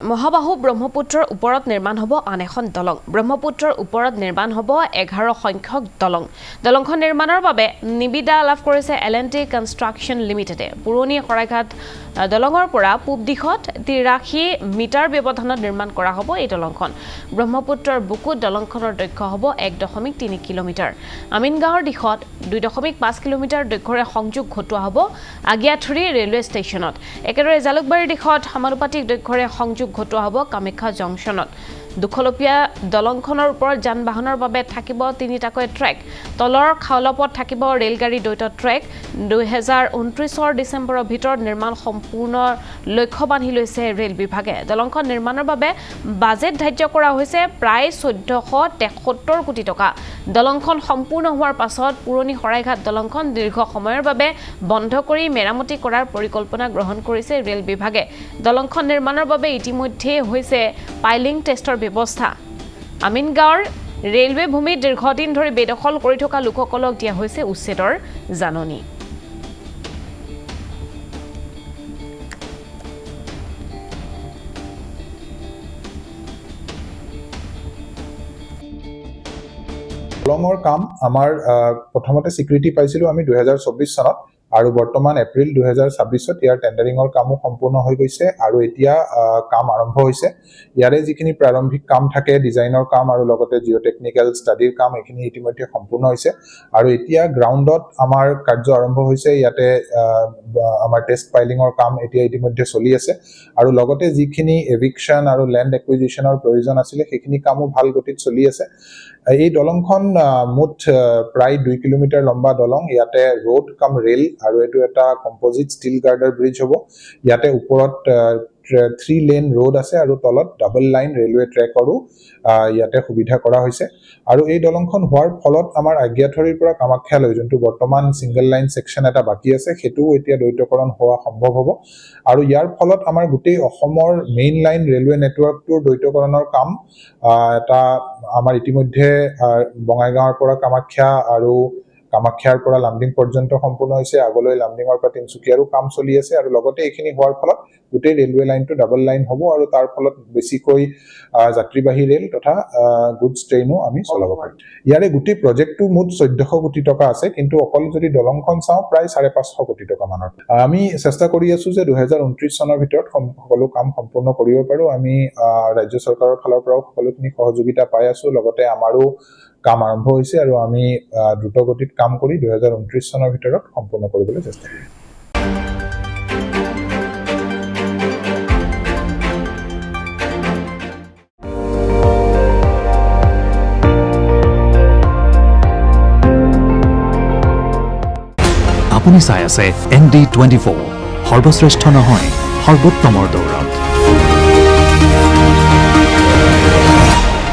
মহাবাহু ব্ৰহ্মপুত্ৰৰ ওপৰত নিৰ্মাণ হ'ব আন এখন দলং ব্ৰহ্মপুত্ৰৰ ওপৰত নিৰ্মাণ হ'ব 11 সংখ্যক দলংখন নিৰ্মাণৰ বাবে নিবিদা লাভ কৰিছে L&T কনষ্ট্ৰাকচন লিমিটেডে পুৰণি শৰাইঘাট দলঙৰ পৰা পূব দিশত 83 মিটাৰ ব্যৱধানত নিৰ্মাণ কৰা হ'ব এই দলংখন ব্ৰহ্মপুত্ৰৰ বুকুত দলংখনৰ দৈৰ্ঘ্য হ'ব 1.3 কিলোমিটাৰ আমিনগাঁৱৰ দিশত 2.5 কিলোমিটাৰ দৈৰ্ঘ্যৰে সংযোগ ঘটোৱা হ'ব আগিয়াথুৰি ৰেলৱে ষ্টেচনত একেদৰে জালুকবাৰীৰ দিশত সমানুপাতিক দৈৰ্ঘ্যৰে সংযোগ ঘটোৱা হ'ব কামাখ্যা জংচনত দুখলপীয়া দলংখনৰ ওপৰত যান-বাহনৰ বাবে থাকিব তিনিটাকৈ ট্ৰেক তলৰ খাওলাপত থাকিব ৰেলগাড়ী দ্বৈত ট্ৰেক 2029 ডিচেম্বৰৰ ভিতৰত নিৰ্মাণ সম্পূৰ্ণ লক্ষ্য বান্ধি লৈছে ৰেল বিভাগে দলংখন নিৰ্মাণৰ বাবে বাজেট ধাৰ্য কৰা হৈছে প্ৰায় 1473 কোটি টকা দলংখন সম্পূৰ্ণ হোৱাৰ পাছত পুৰণি শৰাইঘাট দলংখন দীৰ্ঘ সময়ৰ বাবে বন্ধ কৰি মেৰামতি কৰাৰ পৰিকল্পনা গ্ৰহণ কৰিছে ৰেল বিভাগে দলংখন নিৰ্মাণৰ বাবে ইতিমধ্যে হৈছে পাইলিং টেষ্টৰ ব্যৱস্থা আমিনগাঁৱৰ ৰেলৱে ভূমি দীৰ্ঘদিন ধৰি বেদখল কৰি থকা লোকসকলক দিয়া হৈছে উচ্ছেদৰ জাননী দলঙৰ কাম আমাৰ প্ৰথমতে স্বীকৃতি পাইছিলো আমি 2024 চনত আৰু বৰ্তমান এপ্ৰিল 2026 ত ইয়াৰ টেন্ডাৰিংৰ কামো সম্পূৰ্ণ হৈ গৈছে আৰু এতিয়া কাম আৰম্ভ হৈছে ইয়াৰে যিখিনি প্ৰাৰম্ভিক কাম থাকে ডিজাইনৰ কাম আৰু লগতে জিঅ'টেকনিক্যাল ষ্টাডিৰ কাম এখিনি ইতিমধ্যে সম্পূৰ্ণ হৈছে আৰু এতিয়া গ্ৰাউণ্ডত আমাৰ কাৰ্য আৰম্ভ হৈছে ইয়াতে আমাৰ টেষ্ট ফাইলিংৰ কাম এতিয়া ইতিমধ্যে চলি আছে আৰু লগতে যিখিনি এভিকশন আৰু ল্যান্ড একুইজিশনৰ প্ৰয়োজন আছিল সেইখিনি কামো ভাল গতিত চলি আছে এই দলংখন মুঠ প্ৰায় 2 কিলোমিটাৰ লম্বা দলং ইয়াতে ৰোড কাম ৰেল আৰু এটো এটা কম্পোজিট ষ্টিল গাৰ্ডাৰ ব্ৰিজ হ'ব ইয়াতে ওপৰত 3 লেন ৰোড আছে আৰু তলত ডাবল লাইন ৰেলৱে ট্ৰেক আৰু ইয়াতে সুবিধা কৰা হৈছে আৰু এই দলংখন হোৱাৰ ফলত আমাৰ আগিয়াথৰিৰ পৰা কামাখ্যালৈ যোনটো বৰ্তমান সিঙ্গল লাইন সেকশন এটা বাকি আছে হেতু এতিয়া দ্বৈতকৰণ হোৱা সম্ভৱ হ'ব আৰু ইয়াৰ ফলত আমাৰ গোটেই অসমৰ মেইন লাইন ৰেলৱে নেটৱৰ্কটোৰ দ্বৈতকৰণৰ কাম এটা আমাৰ ইতিমধ্যে বঙাইগাঁৱৰ পৰা কামাখ্যা আৰু কামাখ্যাৰ পৰা লামডিং পৰ্যন্ত সম্পূৰ্ণ হৈছে আগলৈ লামডিঙৰ পৰা তিনচুকীয়াৰো কাম চলি আছে আৰু লগতে এইখিনি হোৱাৰ ফলত গোটেই ৰেলৱে লাইনটো ডাবল লাইন হ'ব আৰু তাৰ ফলত বেছিকৈ যাত্ৰীবাহী ৰেল তথা গুডছ ট্ৰেইনো আমি চলাব পাৰিম ইয়াৰে গোটেই প্ৰজেক্টটো মুঠ 1400 কোটি টকা আছে কিন্তু অকল যদি দলংখন চাও প্ৰায় 550 কোটি টকা মানৰ আমি চেষ্টা কৰি আছো যে 2029 চনৰ ভিতৰত সকলো কাম সম্পূৰ্ণ কৰিব পাৰো আমি ৰাজ্য চৰকাৰৰ ফালৰ পৰা সকলোখিনি সহযোগিতা পাই আছো লগতে আমাৰো কাম আৰম্ভ হৈছে আৰু আমি দ্ৰুতগতিত কাম কৰি 2029 চনৰ ভিতৰত সম্পূৰ্ণ কৰিবলৈ চেষ্টা কৰিম আপুনি চাই আছে ND24 সৰ্বশ্ৰেষ্ঠ নহয় সৰ্বোত্তমৰ দৌৰত